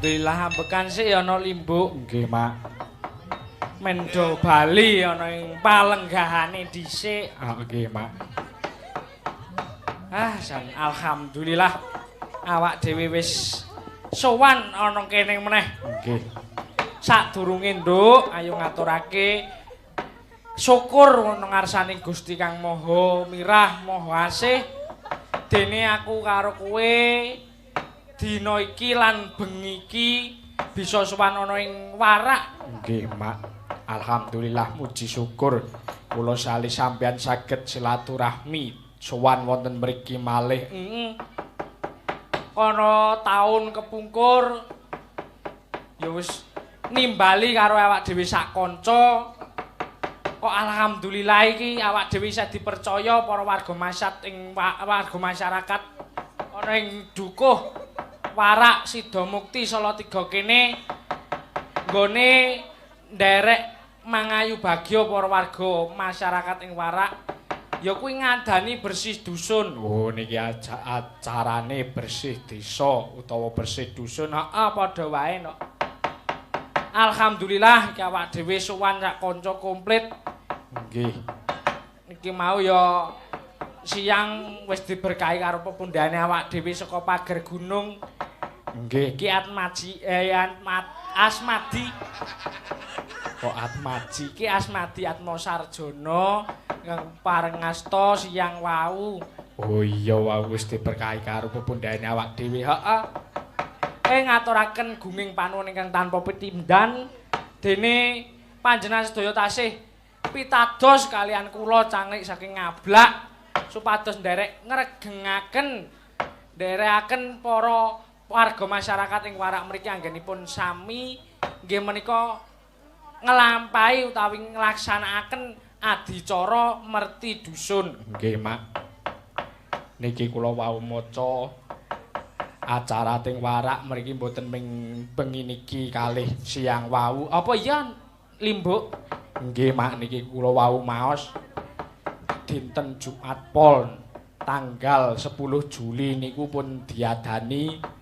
Alhamdulillah ambekan sik ana Limbuk. Nggih, Mak. Mendo bali ana ing palenggahane dhisik. Nggih, Mak. Jan alhamdulillah awak dhewe wis sowan ana kene meneh. Nggih. Sadurunge nduk ayo ngaturake syukur ana ngarsaning Gusti Kang Maha Mirah Maha Asih dene aku karo kowe dina iki lan bengi iki bisa sowan ana ing warak. Nggih, Mak. Alhamdulillah muji syukur kula sali sampeyan saged silaturahmi sowan wonten mriki malih. Ana taun kepungkur ya wis nimbali karo awak dhewe sak kanca. Kok alhamdulillah iki awak dhewe isa dipercaya para warga masyarakat ana ing dukuh Warak Sidomukti Salatiga kene nggone nderek mangayu bagya para warga masyarakat ing Warak ya kuwi ngandani bersih dusun. Oh niki acarane bersih desa utawa bersih dusun. Padha wae no. Alhamdulillah iki awak dhewe sowan sak kanca komplit. Nggih. Niki mau ya siang wis diberkahi karo pepundhane awak dhewe saka pager gunung. Nggih. Ki Asmadi. Kok Atmaji? Ki Asmadi Atma Sarjana kang parengasta siang wau. Oh iya wau wis diberkahi karo pepundhane awak dhewe. Ngaturaken gunging panuwun ingkang tanpa pitindan dene panjenengan sedaya tasih pitados kalian kula canglik saking Ngablak supados nderek ngregengaken nderekaken para warga masyarakat ing Warak mriki anggenipun sami nggih menika nglampahi utawi nglaksanakaken adicara merti dusun. Nggih, Mak. Niki kula wau maca acara teng Warak mriki mboten ming bengi niki kalih siang wau. Apa iya Limbuk? Nggih, Mak, niki kula wau maos dinten Jumat Pon tanggal 10 Juli niku pun diadani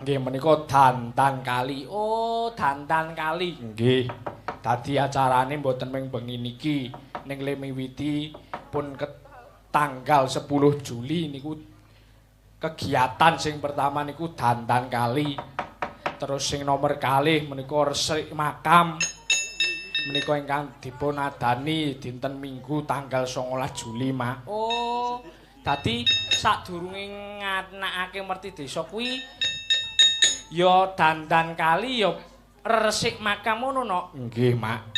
nggih menika dandan kali. Oh, dandan kali. Nggih. Dadi acarane mboten ming bengi niki ning le miwiti pun tanggal 10 Juli niku kegiatan sing pertama niku dandan kali. Terus sing nomor kalih menika resik makam. Menika ingkang dipun adani dinten Minggu tanggal 19 Juli, Mak. Oh, dadi sadurunge nganakake merti desa kuwi ya dandan kali ya resik makam ngono no. Nggih, Mak.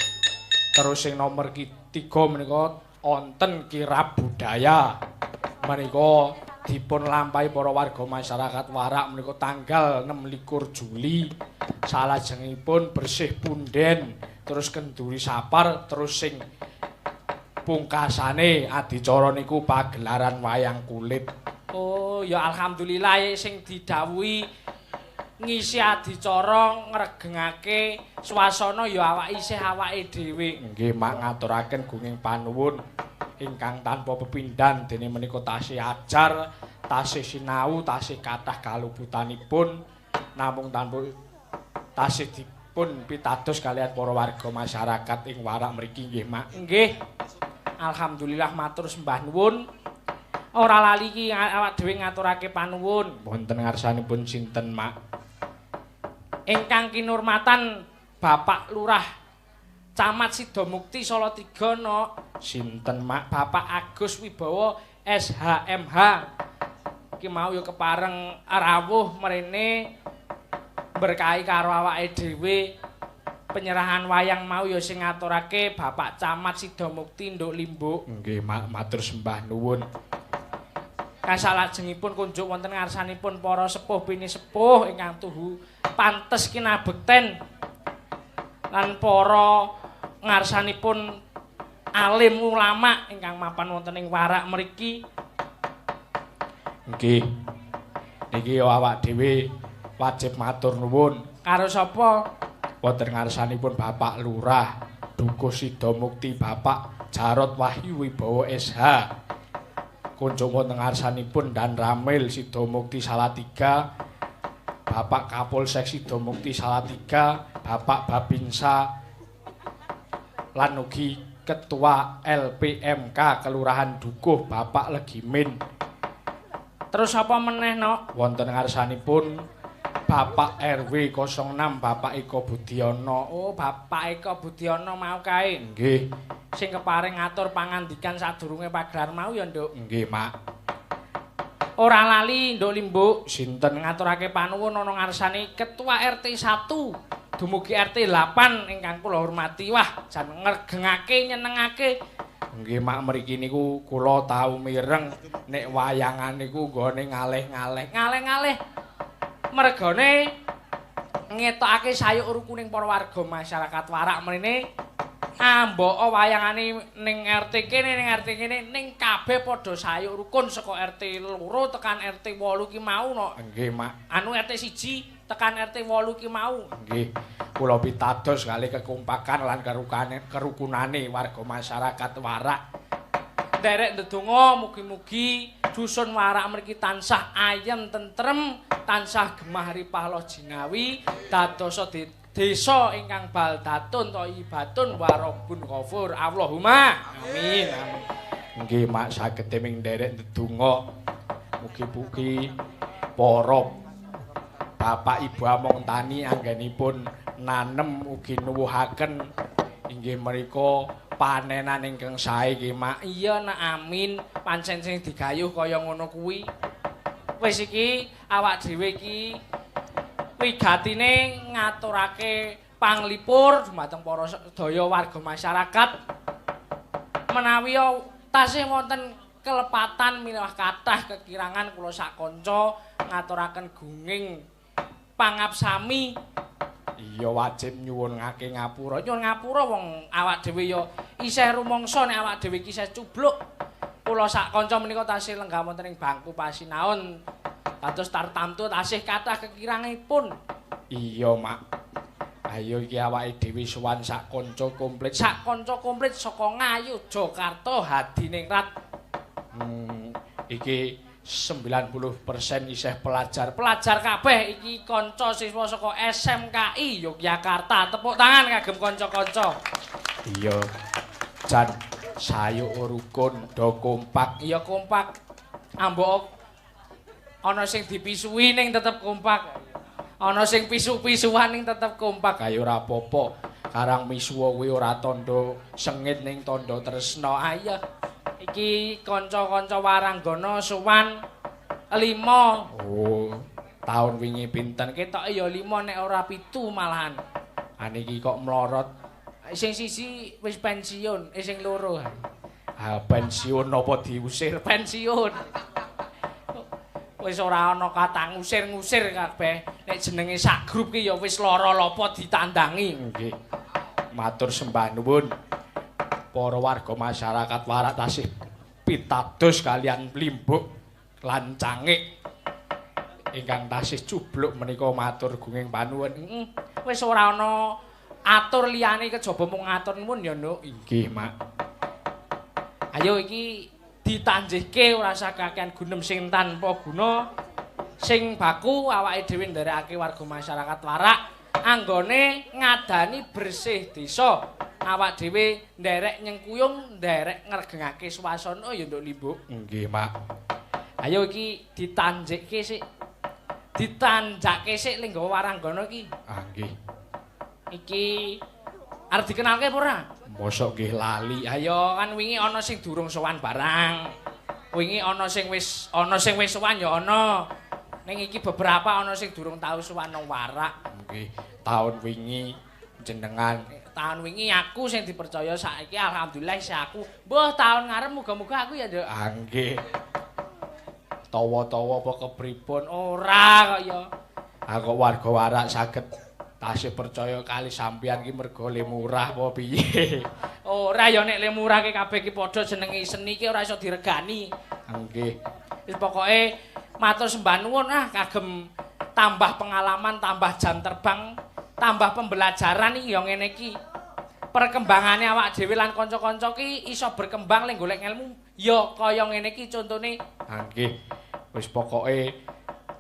Terus sing nomor 3 menika wonten kirab budaya. Menika dipun lampahi para warga masyarakat Warak menika tanggal 26 Juli. Salajengipun bersih punden, terus kenduri sapar, terus sing pungkasane adicara niku pagelaran wayang kulit. Oh, ya alhamdulillah sing didhawuhi ngisi adicara ngregengake swasana ya awak isih awake dhewe. Nggih, Mak, ngaturaken gunging panuwun ingkang tanpa pepindhan dene menika tasih ajar, tasih sinau, tasih kathah kalubutanipun namung tanpa tasih dipun pitados kalian para warga masyarakat ing Warak mriki nggih, Mak. Nggih. Alhamdulillah matur sembah nuwun. Ora lali iki awak dhewe ngaturake panuwun. Wonten ngarsanipun sinten, Mak? Ingkang kinurmatan Bapak Lurah Camat Sidomukti Salatiga no. Sinten, Mak? Bapak Agus Wibowo SHMH. Iki mau ya kepareng rawuh mrene berkahi karo awake dhewe. Penyerahan wayang mau ya sing ngaturake Bapak Camat Sidomukti Nduk Limbuk. Nggih, Mak, matur sembah nuwun. Kasalajengipun kunjuk wonten ngarsanipun para sepuh bini sepuh ingkang tuhu pantes kinabekten lan para ngarsanipun alim ulama ingkang mapan wonten ing Warak mriki. Nggih. Niki awak dhewe wajib matur nuwun. Karo sapa? Wonten ngarsanipun Bapak Lurah Dukuh Sidomukti Bapak Jarot Wahyu Wibowo SH. Kunjuk wonten ngarsanipun Dan Ramil Sidomukti Salatiga Bapak Kapolsek Sidomukti Salatiga, Bapak Babinsa lan ugi Ketua LPMK Kelurahan Dukuh Bapak Legimin. Terus apa meneh, Nok? Wonten ngarsanipun Bapak RW 06 Bapak Eko Budiono. Oh, Bapak Eko Budiono mau kae. Nggih. Sing keparing ngatur pangandikan sadurunge pagelaran mau ya, Nduk. Nggih, Mak. Ora lali, Nduk Limbuk. Sinten Ngaturake panuwun ana ngarsane Ketua RT 1 dumugi RT 8 ingkang kula hormati. Wah, jan ngregengake nyenengake. Nggih, Mak, mriki niku kula tau mireng nek wayangan niku nggone ngalih-ngalih. Ngalih-ngalih. Mergane ngetokake sayuk rukuning para warga masyarakat Warak mrene. Ambok wayangane ning RT kene ning RT kene ning kabeh padha sayuk rukun saka RT 2 tekan RT 8 ki mau no. Nggih, Mak. Anu RT 1 tekan RT 8 ki mau. Nggih. Kula pitados kali kekompakan lan kerukunane warga masyarakat Warak. Nderek ndedonga mugi-mugi dusun Warak mriki tansah ayem tentrem, tansah gemah ripah jinawi, dadosa desa ingkang baldatun thayyibatun warabun ghafur. Allahumma amin. Nggih, Mak, saged teming nderek ndedonga mugi-mugi para Bapak Ibu Among Tani anggenipun nanem ugi nuwuhaken inggih menika panenan ingkang sae nggih, Mak. Iya, nak amin. Pancen sing digayuh kaya ngono kuwi. Wis iki awak dhewe iki wigatine ngaturake panglipur dumateng para sedaya warga masyarakat menawi tasih wonten kelepatan minangka kathah kekirangan kula sak kanca ngaturaken gunging pangabsami. Iya, wajib nyuwunake ngapura. Nyuwun ngapura wong awak dhewe ya isih rumangsa nek awak dhewe iki isih cubluk. Kula sak kanca menika tasih lenggah wonten ing bangku pasinaon. Dados tartamtu tasih kathah kekirangipun. Iya, Mak. Ayo iki awake dhewe sowan sak kanca komplit. Sak kanca komplit saka Ngayu, Jakarta, Hadiningrat. Iki 90% isih pelajar. Pelajar kabeh iki kanca siswa saka SMKI Yogyakarta. Tepuk tangan kagem kanca-kanca. Iya. Jan sayuk rukun do kompak. Iya kompak. Ambok ana sing dipisui ning tetep kompak. Ana sing pisu-pisuhan ning tetep kompak. Kaya ora apa-apa. Karang misuwa kuwi ora tandha sengit ning tandha tresna. Iya. Iki kanca-kanca Waranggana sowan 5. Oh, taun wingi pinten? Ketoke ya 5 nek ora 7 malahan. Aniki kok mlorot. Sing siji wis pensiun, sing loro. Pensiun apa diusir? Pensiun. Wis ora ana kata ngusir-ngusir kabeh. Nek jenenge sak grup ki ya wis lara lopo ditandangi. Nggih. Matur sembah nuwun. Para warga masyarakat Warak tasih pitados kalian Limbuk lan Cangik ingkang tasih cubluk menika matur gunging panuwun. Wis ora ana atur liyane kejaba mung ngatur nuwun ya, Nduk. Nggih, Mak. Ayo iki ditanjihke ora sakakean gunem sing tanpa guna. Sing baku awake dhewe nderekake warga masyarakat Warak anggone ngadani bersih desa. Awak dhewe nderek nyengkuyung, nderek ngregengake swasana ya Nduk Limbuk. Nggih, Mak. Ayo iki ditanjikke sik. Ditanjake sik linggawa Waranggana iki. Ah, nggih. Iki arep dikenalke apa ora? Mosok nggih lali. Ayo kan wingi ana sing durung sowan barang. Wingi ana sing wis sowan ya ana. Ning iki beberapa ana sing durung tau sowan nang Warak. Nggih, taun wingi jenengan. Tahun wingi aku sing dipercaya saiki alhamdulillah isih aku. Mbah tahun ngarep muga-muga aku ya, Nduk. Ah, nggih. Tawa-tawa apa kepripun? Ora kok ya. Kok warga Warak saged tasih percaya kali sampeyan ki mergo le murah apa piye? Ora ya nek le murah ki kabeh ki padha jenenge seni ki ora iso diregani. Nggih. Wis pokoke matur sembah nuwun kagem tambah pengalaman, tambah jam terbang, tambah pembelajaran iki ya ngene iki. Perkembangane awak dhewe lan kanca-kanca ki iso berkembang ning golek ilmu ya kaya ngene iki contone. Nggih. Wis pokoke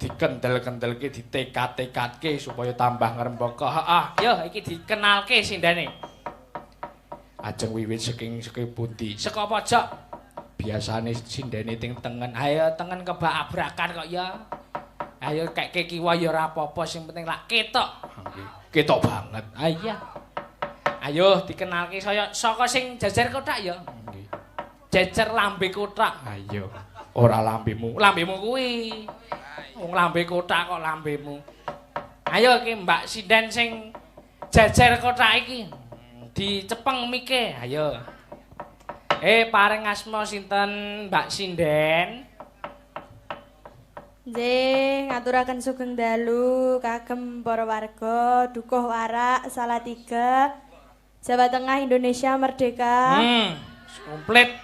dikendel-kendelke ditekat-tekatke supaya tambah ngrembaka. Heeh, yo iki dikenalke sindene. Ajeng wiwit saking pundi? Saka pojok. Biasane sindene ting tengen. Ayo tengen kebak-abrakan kok ya. Ayo keke kiwa ya ora apa-apa sing penting lak ketok. Nggih. Ketok banget. Ah iya. Ayo dikenalke saya saka sing jajar kotak ya. Nggih. Jejer lambe kotak. Ayo. Ora lambemu. Lambemu kuwi. Wong lambe kotak kok lambemu. Ayo iki Mbak Sinden sing jajar kotak iki. Dicepeng mike. Ayo. Paring asma sinten Mbak Sinden? Nggih, ngaturaken sugeng dalu kagem para warga Dukuh Warak Salatiga Jawa Tengah Indonesia Merdeka. Komplit.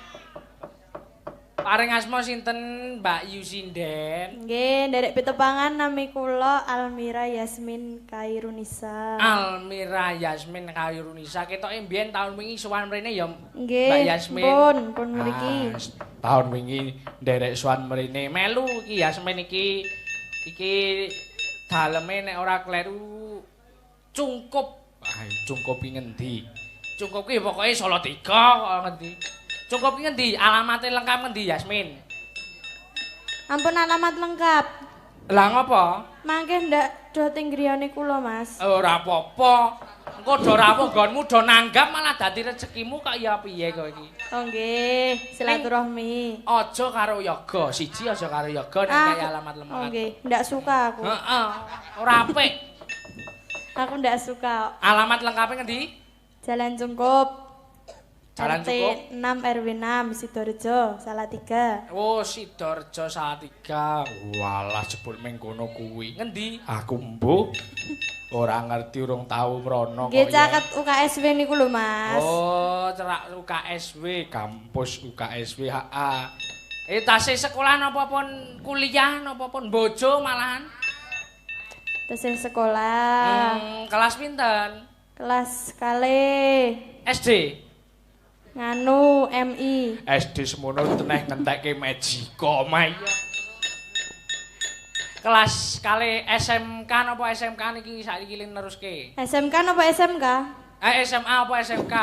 Paring asma sinten Mbak Yu Sinden? Nggih, nderek pitepangan nami kula Almira Yasmin Kairunisa. Almira Yasmin Kairunisa. Ketoke mbiyen taun wingi sowan mrene ya Nggih, Mbak Yasmin. pun mriki. Tahun wingi nderek sowan mrene. Melu iki Yasmin iki daleme nek ora kleru cungkup. Cungkupi ngendi? Cungkup ki pokoke Salatiga kok ngendi. Cungkup ki ngendi? Alamate lengkap ngendi Yasmin? Ampun alamat lengkap. Lah ngopo? Mangke ndak do teng griyane kula, Mas. Ora apa-apa. Engko do rawuh nggonmu do nanggap malah dadi rezekimu kok ya piye kok iki. Oh nggih, silaturahmi. Aja karo yoga, siji aja karo yoga nek kaya alamat lemah. Oh nggih, ndak suka aku. Heeh. Ora apik. Aku ndak suka. Alamat lengkapnya ngendi? Jalan Cungkup. Jalan RT Cungkup. 6 RW 6 Sidorejo Salatiga. Oh, Sidorejo Salatiga. Walah jebul ming kono kuwi. Ngendi? Aku mbuh ora ngerti urung tau mrono kok. Nggih caket UKSW niku lho, Mas. Oh, cerak UKSW, Kampus UKSW HA. tasih sekolah napa pun kuliah napa pun bojo malahan? Tesih sekolah. Kelas pinten? Kelas kalih. SD. Nganu MI. SD semono teneh ngentekke Magica omah. Kelas kali SMK napa SMK niki saiki neruske? SMK napa SMK? SMA apa SMK?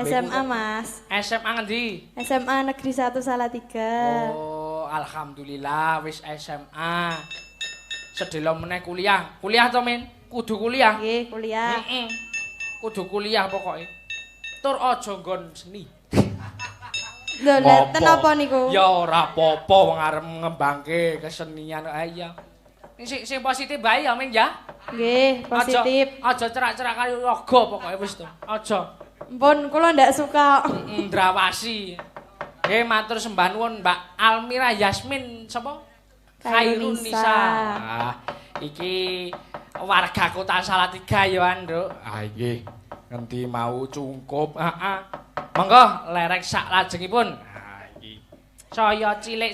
SMA, Mas. SMA ngendi? SMA Negeri 1 Salatiga. Oh, alhamdulillah wis SMA. Sedelo meneh kuliah. Kuliah to, Min? Kudu kuliah. Nggih, kuliah. Kudu kuliah pokoke. Tur aja nggon seni. Lho, leten apa niku? Ya ora apa-apa wong arep ngembangke kesenian. Iya. Sing positif bae ya, Min ya. Nggih, positif. Aja cerak-cerak kaya yoga pokoke wis to. Aja. Mpun kula ndak suka. Ndrawasi. Nggih, matur sembah nuwun Mbak Almira Yasmin sapa? Kairunisa. Iki warga Kota Salatiga ya, Nduk. Nggih. Ngendi mau cungkup. Monggo lerek sak lajengipun. Iki. Saya cilik.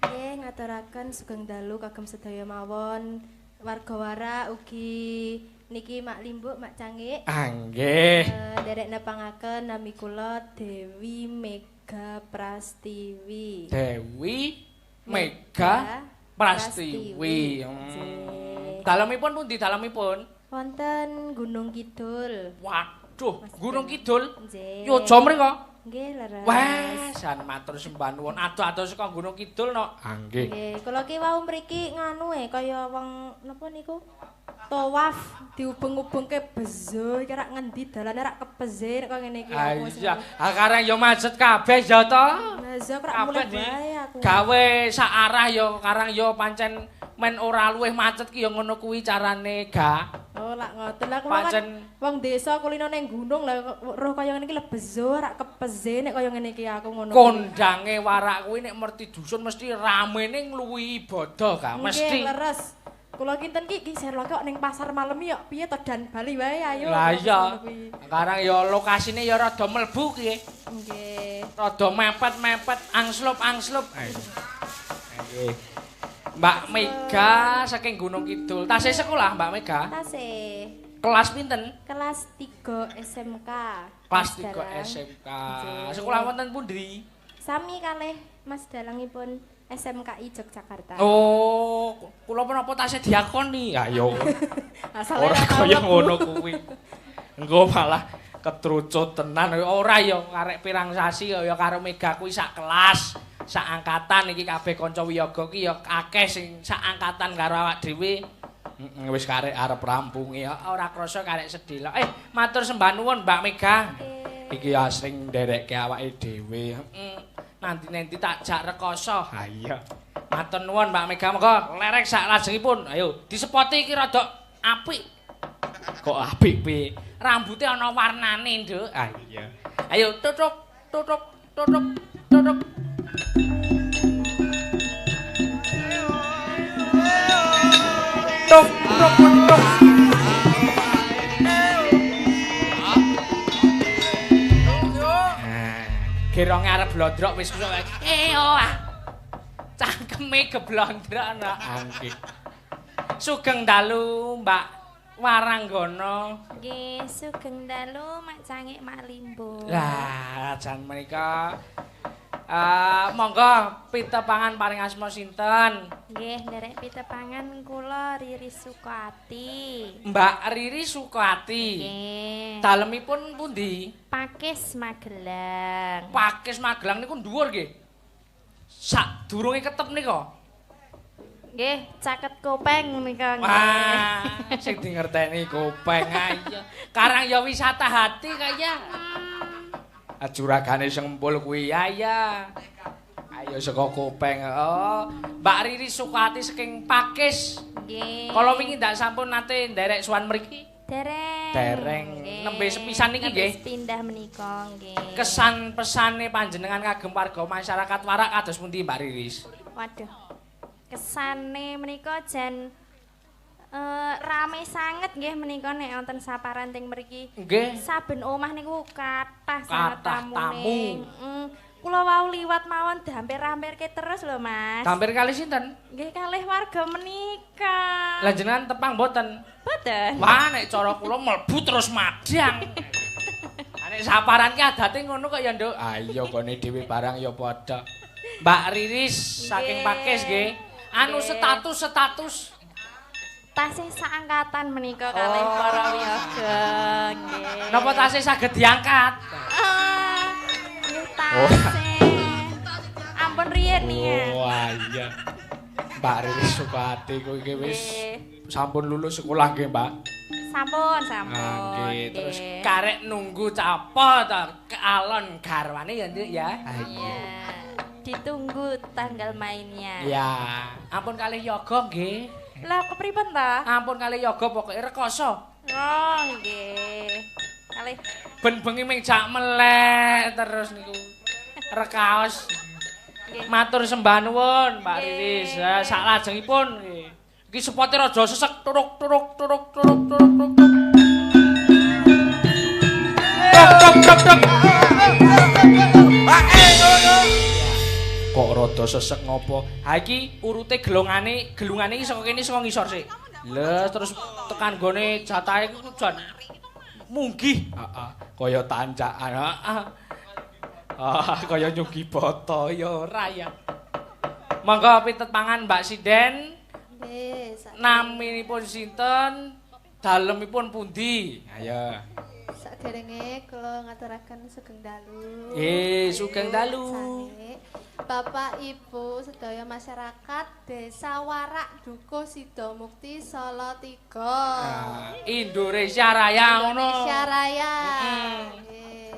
Nggih, ngaturaken sugeng dalu kagem sedaya mawon warga Warak ugi niki Mak Limbuk, Mak Cangik. Nggih. Nderek nepangaken nami kula Dewi Mega Prastiwi. Dewi Mega Prastiwi. Dalemipun pundi dalemipun? Wonten Gunung Kidul. Waduh, Gunung Kidul. Nggih. Yo aja mriko. Nggih, leres. Wah, jan matur sembah nuwun. Adoh-adoh saka Gunung Kidul no. Nggih. Nggih, kula ki wau mriki nganu kaya wong napa niku? Tawaf diubeng-ubengke bezo iki rak ngendi dalane rak kepezir kok ngene iki aku. Iya, karang yo macet kabeh ya to. Nah, zak rak mulih bae aku. Gawe sak arah yo karang yo pancen men ora luwih macet ki yo ngono kuwi carane ga. Oh, lak ngoten. Lah kula kan wong desa kulino ning gunung lah roh kaya ngene iki lebezo rak kepeze nek kaya ngene iki aku ngono. Kondange Warak kuwi nek merti dusun mesti ramene ngluwihi ibadah ka, mesti. Nggih, leres. Kula kinten ki serloke kok ning pasar malam ya piye to dan Bali wae ayo. Lah iya. Sekarang ya lokasine ya rada mlebu ki. Nggih. Rada mepet-mepet, angslop-angslop. Nggih. Mbak Mega saking Gunung Kidul. Tasih sekolah Mbak Mega? Tasih. Kelas pinten? Kelas 3 SMK. Kelas 3 SMK. Sekolah wonten pundi? Sami kalih Mas dalangipun SMKI Yogyakarta. Oh, kula menapa tasih diakoni? Ayo. Asale Ora kaya ngono kuwi. Engko malah ketrucut tenan ora ya arek pirang sasi ya karo Mega kuwi sak kelas, sak angkatan iki kabeh kanca wiyaga ki ya akeh sing sak angkatan karo awak dhewe. Wis karek arep rampunge ya ora krasa karek sedih. Matur sembah nuwun Mbak Mega. Iki asring nderekke awake dhewe. Nanti tak jak rekoso. Ha iya. Matur nuwun Mbak Mega monggo lerek sak lajengipun. Ayo disepoti iki rada apik. Kok apik piye? Rambuté ana warnane, Nduk. Ah iya. Ayo tutuk tutuk tutuk tutuk. Tuk tuk tuk. Geronge arep blondrok wis kusuk. Cangkeme geblondrok ana angki. Sugeng dalu Mbak Waranggana. Nggih, sugeng dalu Mak Cangik Mak Limbo. Lah, jan menika monggo pitepangan paring asma sinten? Nggih, nderek pitepangan kula Riri Sukawati. Mbak Riri Sukawati. Nggih. Dalemipun pundi? Pakis Magelang. Pakis Magelang niku dhuwur nggih. Sadurunge ketep nika. Nggih, caket Kopeng nika nggih. Wah, sing dingerteni Kopeng ayo. Karang ya wisata hati kaya. Juragane sempul kuwi ya. Ayo saka Kopeng. Oh, Mbak Riri Sukawati saking Pakis. Nggih. Kala wingi ndak sampun nate nderek sowan mriki. Dereng. Dereng. Nembe sepisan niki nggih. Nembe pindah menika nggih. Kesan pesane panjenengan kagem warga masyarakat Warak kados pundi Mbak Riris? Waduh. Kesane menika jan rame sanget nggih menika nek wonten saparan teng mriki. Nggih. Saben omah niku kathah sanget Kathah tamune. Kula wau liwat mawon dampir-rampirke terus lho Mas. Dampir kali sinten? Nggih kalih warga menika. Lah jenengan tepang boten? Boten. Wah nek cara kula mlebu terus madang. Nek saparan ki adate ngono kok ya, Nduk. Ah iya kene dhewe barang ya padha. Mbak Riris saking Pakis nggih. Anu status tasih saangkatan menika kalih para wiyaga nggih. Napa tasih saged diangkat? Nggih tasih. Ampun riyen nih. Wah iya. Mbak Riris Sukawati kuwi iki wis sampun lulus sekolah nggih, Mbak? Sampun. Nggih, terus karek nunggu capa ta alon garwane ya, Nduk ya. Iya. Ditunggu tanggal mainnya. Ya, ampun kalih yoga nggih. Lah kepripun ta? Ampun kalih yoga pokoke rekoso. Oh, nggih. Kalih Ben bengi ming jak melek terus niku. Rekaos. Matur sembah nuwun, Mbak Riris. Sak lajengipun nggih. Iki sepote raja sesek turuk turuk turuk turuk turuk turuk. Tok tok tok. Kok rada sesek ngopo? Ha iki urute gelungane iki saka kene saka ngisor sik. Lah terus tekan gone jatahe ku jan munggih. Heeh, kaya tancakan. Heeh. Ah, kaya nyugi boto ya ora ya. Monggo pitepangan Mbak Sinden. Nggih, Naminipun sinten? Dalemipun pundi? Ayo. saderenge kula ngaturaken sugeng dalu. Sugeng dalu. Sane. Bapak Ibu sedaya masyarakat Desa Warak Dukuh Sidomukti Salatiga. Indonesia Raya ngono. Indonesia Raya. Nggih.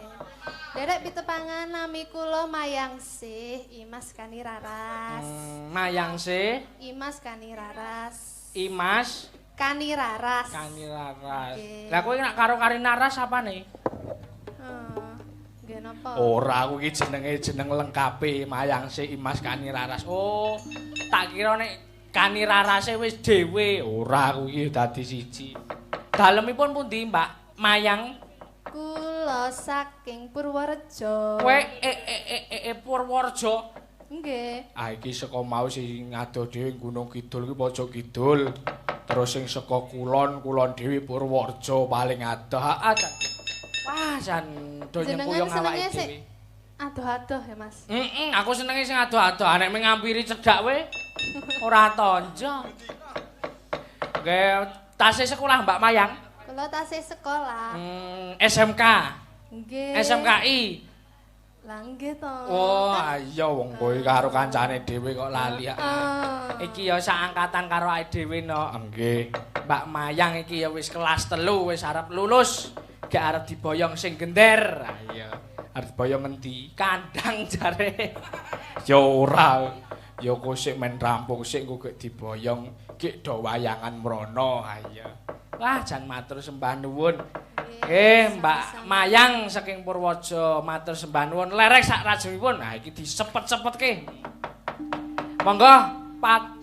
Derek pitepangan nami kula Mayangsih Imas Kani Raras. Mayangsih Imas Kani Raras. Imas Kani Raras. Kani Raras. Nggih. Lah kowe nak karo Kani Raras apane? Nggih napa? Ora aku iki jeneng lengkape Mayangsih Imas Kani Raras. Oh, tak kira nek Kani Rarase wis dhewe. Ora aku iki dadi siji. Dalemipun pundi, Mbak Mayang? Kula saking Purworejo. Kowe Purworejo. Nggih. Ah iki saka mau sing ngadoh dhewe Gunung Kidul ki pojok kidul. Terus sing saka kulon dhewe Purworejo paling adoh. Wah, jan do nyempuyung awake dhewe. Adoh-adoh ya, Mas. Aku senenge sing adoh-adoh, nek ngampiri cedhak we ora tonjo. Nggih, tasih sekolah Mbak Mayang. Kula tasih sekolah. SMK. Nggih. SMKI. Lah nggih to. Oh, iya wong kowe karo kancane dhewe kok lali. Iki ya sak angkatan karo awake dhewe no. Nggih. Mbak Mayang iki ya wis kelas 3, wis arep lulus. Gak arep diboyong sing gender. Ah iya. Arep boyong ngendi? Kandang jare. Ya ora. Ya kok sik men rampung sik kok gek diboyong, gek do wayangan mrono. Ah iya. Wah, jan matur sembah nuwun. Nggih, Mbak Mayang saking Purwaja matur sembah nuwun. Lerek sak rajengipun. Nah, iki disepet-sepetke. Monggo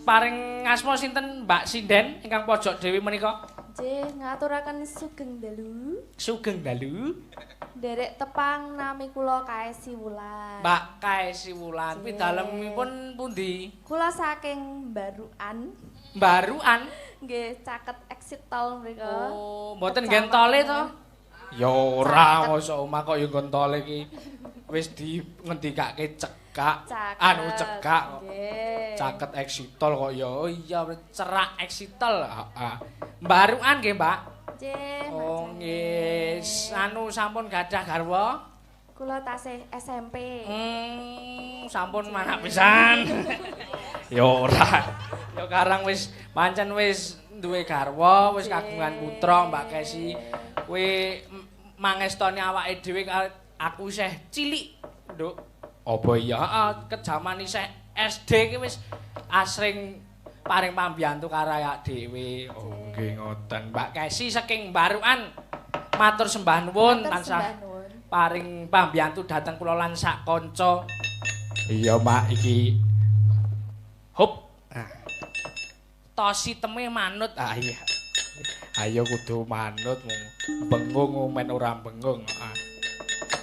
paring asma sinten Mbak Sinden ingkang pojok dhewe menika? Nggih, ngaturaken sugeng dalu. Sugeng dalu. Derek tepang nami kula Kaesi Wulan. Mbak Kaesi Wulan, pidalemipun pundi? Kula saking Baruan. Baruan. Nggih, caket exit tol mriku. Oh, mboten nggen tole to? Ya ora, mosok omah kok ya gontole iki. Wis di ngendikake cekak. Anu cekak kok. Nggih. Caket eksitol kok ya. Oh iya, cerak eksitol. Heeh. Baruan nggih, Mbak. Nggih. Oh nggih, anu sampun gadah garwa? Kula tasih SMP. Sampun manak pisan. Ya ora. Ya karang wis pancen wis duwe garwa, wis kagungan putra, Mbak Kesi. Kowe mangestoni awake dhewe aku isih cilik, Nduk. Apa iya? Heeh, kejaman isih SD ki wis asring paring pambiyantu karo awake dhewe. Oh, nggih ngoten. Mbak Kesi saking Baruan. Matur sembah nuwun tansah paring pambiyantu dhateng kula lan sak kanca. Iya, Mak, iki Hop. Tosi teme manut. ah iya. Ayo kudu manut bengung men ora bengung.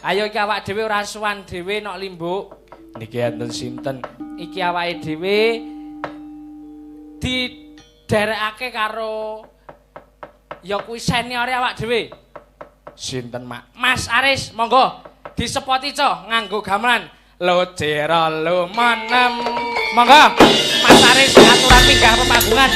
Ayo iki awak dhewe ora suwan dhewe nok limbuk. Niki enten sinten? Iki awake dhewe diderekake karo ya kuwi seniore awak dhewe. Sinten, Mak? Mas Aris, monggo disepoti co nganggo gamelan lo cera lo manem. Monggo Mas Aris aturan minggah pemanggungan.